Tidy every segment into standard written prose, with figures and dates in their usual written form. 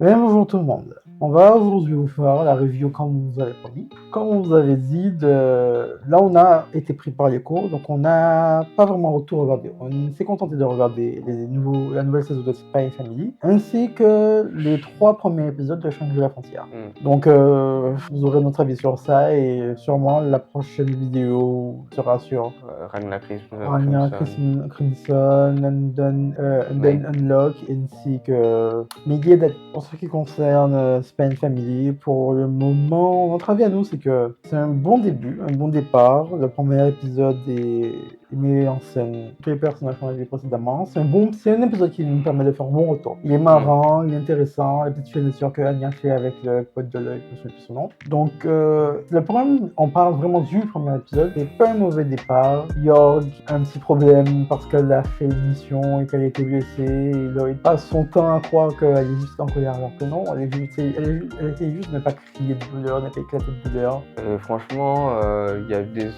Bien, bonjour tout le monde. On va aujourd'hui vous faire la review comme on vous avait promis. Comme on vous avait dit, là on a été pris par les cours, donc on n'a pas vraiment tout regardé. On s'est contenté de regarder la nouvelle saison de Spy Family, ainsi que les 3 premiers épisodes de Shangri-La Frontière. Donc vous aurez notre avis sur ça et sûrement la prochaine vidéo sera sur Ragnar Crimson, Undead Unlock, ainsi que Megiddo. Pour ce qui concerne Spy Family, pour le moment, notre avis à nous, c'est que c'est un bon début, un bon départ. Le premier épisode est mis en scène tous les personnages qu'on a vus précédemment. C'est un épisode qui nous permet de faire un bon retour. Il est marrant, il est intéressant, la petite finisture que Anya fait avec le pote de l'œil, je ne sais plus son nom. Donc, le problème, on parle vraiment du premier épisode, c'est pas un mauvais départ. York a un petit problème parce qu'elle a fait une mission et qu'elle a été blessée. Il passe son temps à croire qu'elle est juste en colère, alors que non, elle essaie juste de ne pas crier de douleur, ne pas éclater de douleur. Franchement, il y a des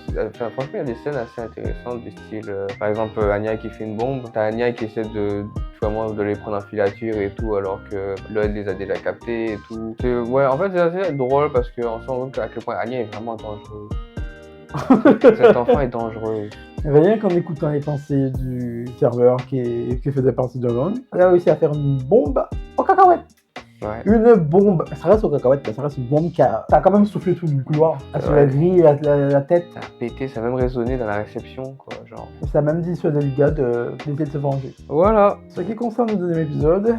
scènes assez intéressantes du style, par exemple, Anya qui fait une bombe, t'as Anya qui essaie de les prendre en filature et tout, alors que Lloyd les a déjà captés et tout. Ouais, en fait, c'est assez drôle parce qu'on se rend compte à quel point Anya est vraiment dangereuse. Cet enfant est dangereux. Rien qu'en écoutant les pensées du serveur qui faisait partie de Ron, elle a réussi à faire une bombe aux cacahuètes. Ouais. Une bombe, ça reste aux cacahuètes, mais ça reste une bombe qui a quand même soufflé tout le couloir. Sur la grille, la tête. Ça a pété, ça a même résonné dans la réception, quoi, genre. Et ça a même dissuadé le gars d'essayer de se venger. Voilà. Ce qui concerne le deuxième épisode,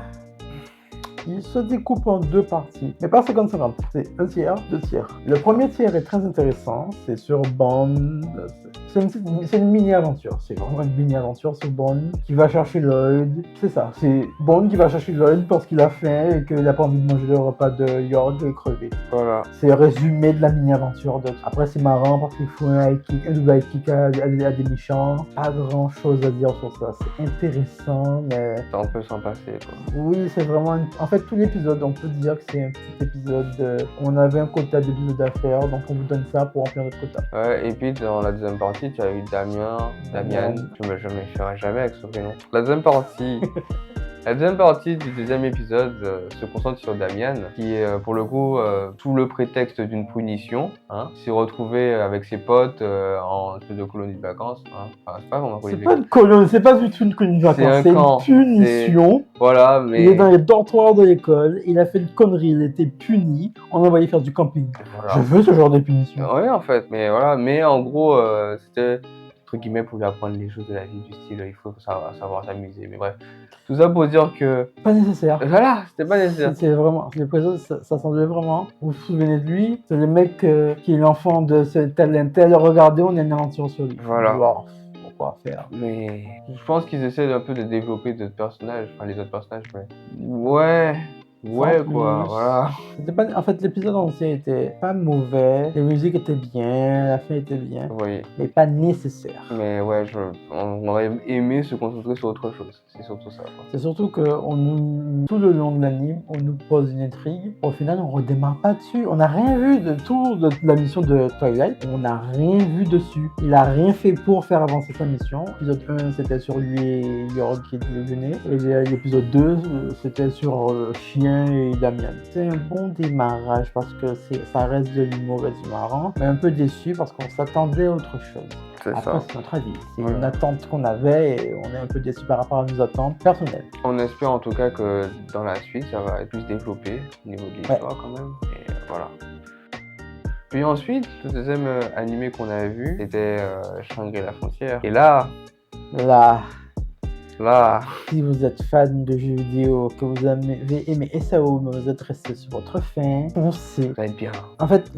il se découpe en 2 parties, mais pas 50-50, c'est 1 tiers, 2 tiers. Le premier tiers est très intéressant, c'est sur Bond, c'est une mini-aventure, c'est vraiment une mini-aventure sur Bond qui va chercher Lloyd, c'est ça, c'est Bond qui va chercher Lloyd parce qu'il a faim et qu'il n'a pas envie de manger le repas de York et crever. Voilà. C'est le résumé de la mini-aventure. Après c'est marrant parce qu'il faut un double high kick à des méchants, pas grand chose à dire sur ça, c'est intéressant mais... On peut s'en passer, quoi. Oui, c'est vraiment... En fait, tout l'épisode, on peut dire que c'est un petit épisode... On avait un quota d'épisodes à faire, donc on vous donne ça pour remplir notre quota. Ouais, et puis dans la deuxième partie, tu as eu Damian, je me méfierai jamais avec ce prénom. La deuxième partie du deuxième épisode se concentre sur Damian, qui est pour le coup sous le prétexte d'une punition, s'est retrouvé avec ses potes en espèce de colonie de vacances. Enfin, c'est pas vraiment c'est pas du tout une colonie de vacances, c'est une punition. Voilà, mais... Il est dans les dortoirs de l'école, il a fait une connerie, il était puni, on l'a envoyé faire du camping. Voilà. Je veux ce genre de punition. Oui, en fait, mais voilà, mais en gros, c'était entre guillemets pour lui apprendre les choses de la vie, du style il faut savoir s'amuser, mais bref. Tout ça pour dire que... Pas nécessaire. Voilà, c'était pas nécessaire. C'est vraiment... L'épisode, ça semblait vraiment... Vous vous souvenez de lui? C'est le mec qui est l'enfant de ce tel. Regardez, on a une aventure sur lui. Voilà. Wow. Pourquoi faire? Mais... Je pense qu'ils essaient un peu de développer d'autres personnages, enfin les autres personnages, mais... Ouais, quoi, voilà. En fait, l'épisode entier était pas mauvais, les musiques étaient bien, la fin était bien, oui. Mais pas nécessaire. Mais ouais, on aurait aimé se concentrer sur autre chose, c'est surtout ça. C'est surtout que tout le long de l'anime, on nous pose une intrigue, au final on redémarre pas dessus, on n'a rien vu de la mission de Twilight, on n'a rien vu dessus. Il a rien fait pour faire avancer sa mission. L'épisode 1 c'était sur lui et York qui venait, et l'épisode 2 c'était sur le chien et Damian. C'est un bon démarrage parce que ça reste de l'humour et du marrant, mais un peu déçu parce qu'on s'attendait à autre chose. Après, c'est notre avis. C'est une attente qu'on avait et on est un peu déçu par rapport à nos attentes personnelles. On espère en tout cas que dans la suite, ça va être plus développé au niveau de l'histoire quand même. Et voilà. Puis ensuite, le deuxième animé qu'on a vu, c'était Shangri-La Frontière. Et là, si vous êtes fan de jeux vidéo, que vous avez aimé SAO, mais vous êtes resté sur votre fin, foncez. Ça va être bien. En fait,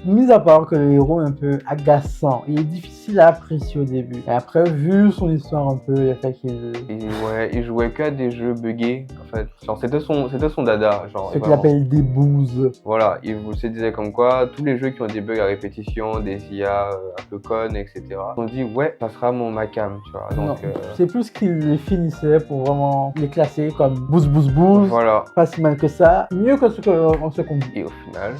mis à part que le héros est un peu agaçant, il est difficile à apprécier au début. Et après, vu son histoire un peu, il a fait qu'il... il jouait que à des jeux buggés, en fait. Genre, c'était son dada. Genre, ce qu'il appelle des bouses. Voilà, il se disait comme quoi, tous les jeux qui ont des bugs à répétition, des IA un peu connes, etc. On dit, ouais, ça sera ma cam, tu vois. Donc, c'est plus juste qu'il les finissait pour vraiment les classer comme boost, boost, boost. Voilà. Pas si mal que ça. Mieux que ce qu'on dit. Et au final,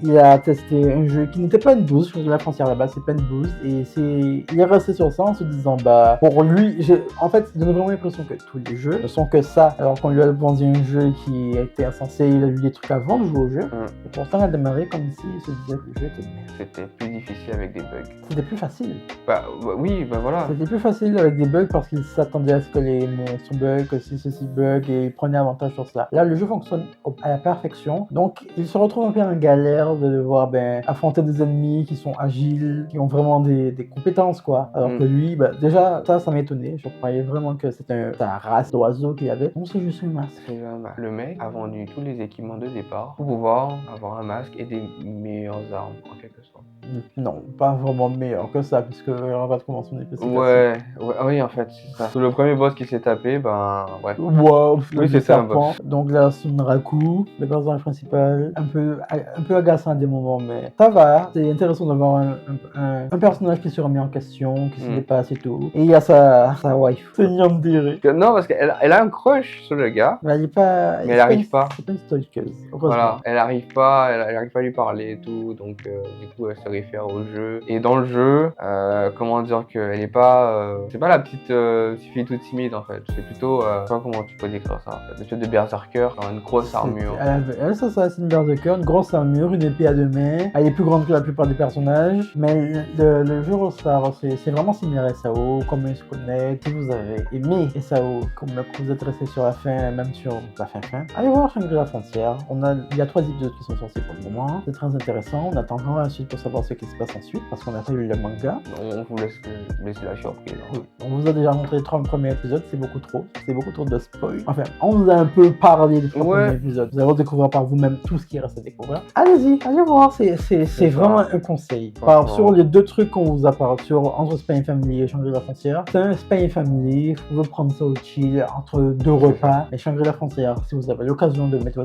Il a testé un jeu qui n'était pas une boost, je la frontière là-bas, c'est pas une boost. Et il est resté sur ça en se disant, pour lui, en fait, il donne vraiment l'impression que tous les jeux ne sont que ça. Alors qu'on lui a vendu un jeu qui était insensé, il a eu des trucs avant de jouer au jeu. Et pourtant, il a démarré comme si il se disait que le jeu était merde. c'était plus difficile avec des bugs. C'était plus facile. Oui, voilà. C'était plus facile avec des bugs parce qu'il s'attendait à ce que les monstres bug, que si ceci bug, et il prenait avantage sur cela. Là, le jeu fonctionne à la perfection. Donc, il se retrouve un peu en galère de devoir affronter des ennemis qui sont agiles, qui ont vraiment des compétences, quoi. Alors que lui, déjà, ça m'étonnait. Je croyais vraiment que c'était la race d'oiseaux qu'il y avait. Non, c'est juste une masque. Le mec a vendu tous les équipements de départ pour pouvoir avoir un masque et des meilleures armes, en quelque sorte. Non, pas vraiment meilleur que ça, puisque on va commencer son épée. Oui, en fait, c'est ça. Le premier boss qui s'est tapé, ouais. Wow, oui, c'est ça, un boss. Donc là, Sunraku, le personnage principal, un peu agaçant à des moments, mais ça va. C'est intéressant d'avoir un personnage qui se remet en question, qui se dépasse et tout. Et il y a sa wife. C'est Yandere. Non, parce qu'elle a un crush sur le gars. Mais elle est pas. Mais elle arrive pas. C'est pas une stalkeuse. Voilà, elle arrive pas à lui parler et tout, donc du coup elle se réfère au jeu. Et dans le jeu, comment dire qu'elle est pas, c'est pas la petite fille toute timide en fait. C'est plutôt, je sais pas comment tu peux décrire ça en fait. Une espèce de berserker, une grosse armure. Elle, c'est une berserker, une grosse armure, une épée à deux mains. Elle est plus grande que la plupart des personnages, mais le jeu ressort, c'est vraiment similaire à SAO, comme ils se connaissent. Si vous avez aimé SAO, comme vous êtes resté sur la fin, même sur la fin, allez voir Shangri-La Frontière. Il y a 3 épisodes qui sont sortis pour le moment. C'est très intéressant. On attend encore la suite pour savoir ce qui se passe ensuite, parce qu'on n'a pas lu le manga. On vous laisse la surprise. Hein. Oui. On vous a déjà montré les 3 premiers épisodes, c'est beaucoup trop. C'est beaucoup trop de spoil. Enfin, on vous a un peu parlé des 3 premiers épisodes. Vous allez redécouvrir par vous-même tout ce qui reste à découvrir. Allez-y, allez voir. C'est vraiment un conseil. Sur les 2 trucs qu'on vous a parlé, entre Spy x Family et Shangri-La Frontière, c'est un Spy x Family. Vous pouvez prendre ça au chill, entre 2 repas. Et Shangri-La Frontière, si vous avez l'occasion de mettre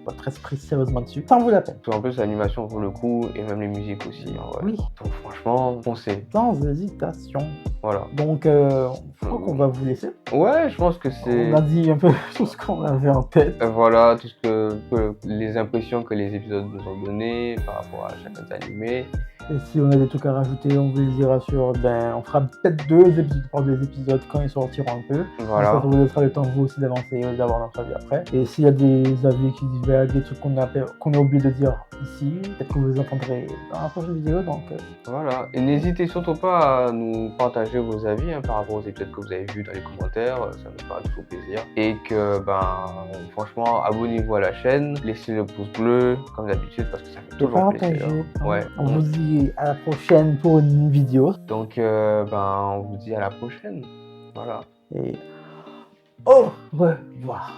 votre esprit sérieusement dessus, ça en vaut la peine. En plus, l'animation vaut le coup et même les musiques aussi. En vrai. Oui. Donc franchement, foncez. Sans hésitation. Voilà. Donc, je crois qu'on va vous laisser. Ouais, je pense que c'est. On a dit un peu tout ce qu'on avait en tête. Voilà, tout ce que les impressions que les épisodes nous ont données par rapport à chacun des animés. Et si on a des trucs à rajouter, on vous les dira on fera peut-être 2 épisodes par 2 épisodes quand ils sortiront un peu. Voilà. Ça vous laissera le temps vous aussi d'avancer et d'avoir notre avis après. Et s'il y a des avis qui divergent, des trucs qu'on a oublié de dire ici, peut-être que vous les entendrez dans la prochaine vidéo. Donc voilà. Et n'hésitez surtout pas à nous partager vos avis par rapport aux épisodes que vous avez vus dans les commentaires. Ça nous fera toujours plaisir. Et que franchement, abonnez-vous à la chaîne, laissez le pouce bleu comme d'habitude parce que ça fait toujours plaisir. Ouais. On vous dit à la prochaine pour une vidéo. Donc on vous dit à la prochaine. Voilà. Et au revoir.